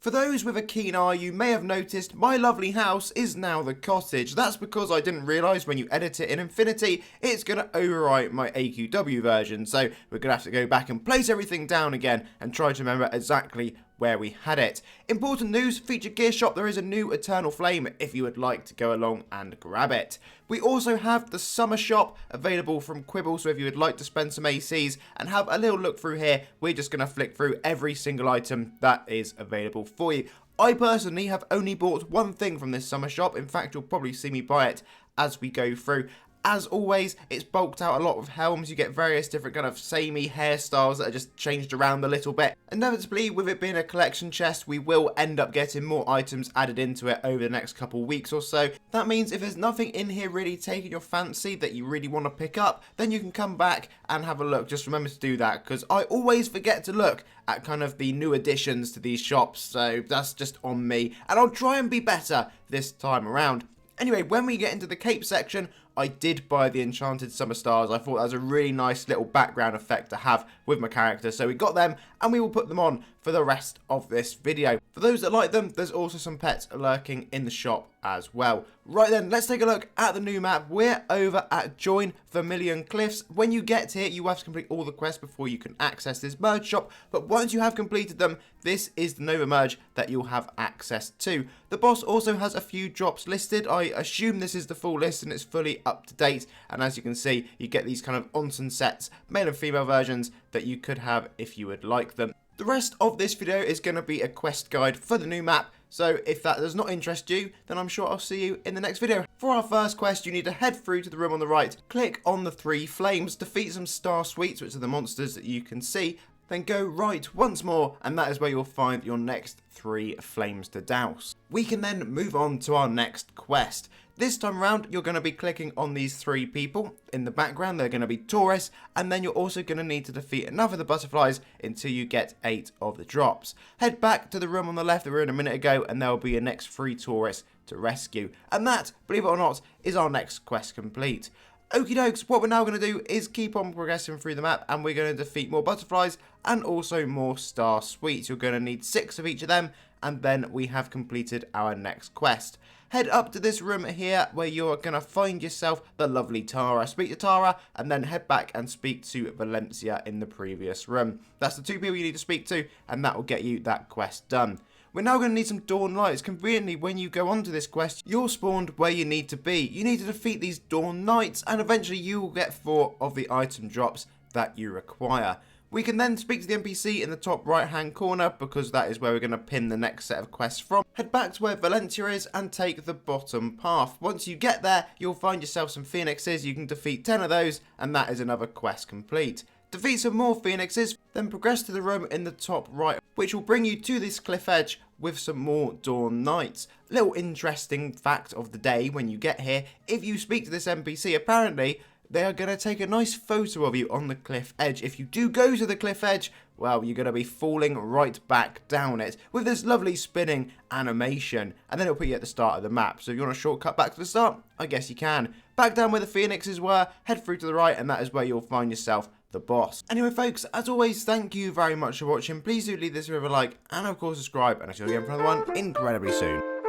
For those with a keen eye, you may have noticed my lovely house is now the cottage. That's because I didn't realise when you edit it in Infinity, it's going to overwrite my AQW version. So we're going to have to go back and place everything down again and try to remember exactly where we had it. Important news, Featured Gear Shop, there is a new Eternal Flame if you would like to go along and grab it. We also have the Summer Shop available from Quibble, so if you would like to spend some ACs and have a little look through here, we're just going to flick through every single item that is available for you. I personally have only bought one thing from this Summer Shop. In fact, you'll probably see me buy it as we go through. As always, it's bulked out a lot of helms. You get various different kind of samey hairstyles that are just changed around a little bit. Inevitably, with it being a collection chest, we will end up getting more items added into it over the next couple weeks or so. That means if there's nothing in here really taking your fancy that you really want to pick up, then you can come back and have a look. Just remember to do that, because I always forget to look at kind of the new additions to these shops, so that's just on me. And I'll try and be better this time around. Anyway, when we get into the cape section, I did buy the Enchanted Summer Stars. I thought that was a really nice little background effect to have with my character. So we got them, and we will put them on for the rest of this video. For those that like them, there's also some pets lurking in the shop as well. Right then, let's take a look at the new map. We're over at Join Vermillioncliffs. When you get here, you have to complete all the quests before you can access this merge shop. But once you have completed them, this is the Nova merge that you'll have access to. The boss also has a few drops listed. I assume this is the full list and it's fully up to date. And as you can see, you get these kind of onsen sets, male and female versions that you could have if you would like them. The rest of this video is going to be a quest guide for the new map, so if that does not interest you, then I'm sure I'll see you in the next video. For our first quest, you need to head through to the room on the right, click on the 3 flames, defeat some star sweets, which are the monsters that you can see, then go right once more, and that is where you'll find your next 3 flames to douse. We can then move on to our next quest. This time around, you're going to be clicking on these 3 people. In the background, they're going to be tourists, and then you're also going to need to defeat enough of the butterflies until you get 8 of the drops. Head back to the room on the left that we were in a minute ago, and there will be your next 3 tourists to rescue. And that, believe it or not, is our next quest complete. Okie dokes, what we're now going to do is keep on progressing through the map, and we're going to defeat more butterflies and also more star sweets. You're going to need 6 of each of them, and then we have completed our next quest. Head up to this room here where you're going to find yourself the lovely Tara. Speak to Tara and then head back and speak to Valencia in the previous room. That's the 2 people you need to speak to, and that will get you that quest done. We're now going to need some Dawn Lights. Conveniently, when you go onto this quest, you're spawned where you need to be. You need to defeat these Dawn Knights, and eventually you will get 4 of the item drops that you require. We can then speak to the NPC in the top right hand corner, because that is where we're going to pin the next set of quests from. Head back to where Valencia is and take the bottom path. Once you get there, you'll find yourself some phoenixes. You can defeat 10 of those, and that is another quest complete. Defeat some more phoenixes, then progress to the room in the top right, which will bring you to this cliff edge with some more Dawn Knights. Little interesting fact of the day when you get here, if you speak to this NPC, apparently they are going to take a nice photo of you on the cliff edge. If you do go to the cliff edge, well, you're going to be falling right back down it with this lovely spinning animation. And then it'll put you at the start of the map. So if you want a shortcut back to the start, I guess you can. Back down where the phoenixes were, head through to the right, and that is where you'll find yourself the boss. Anyway, folks, as always, thank you very much for watching. Please do leave this video a like, and of course subscribe, and I'll see you again for another one incredibly soon.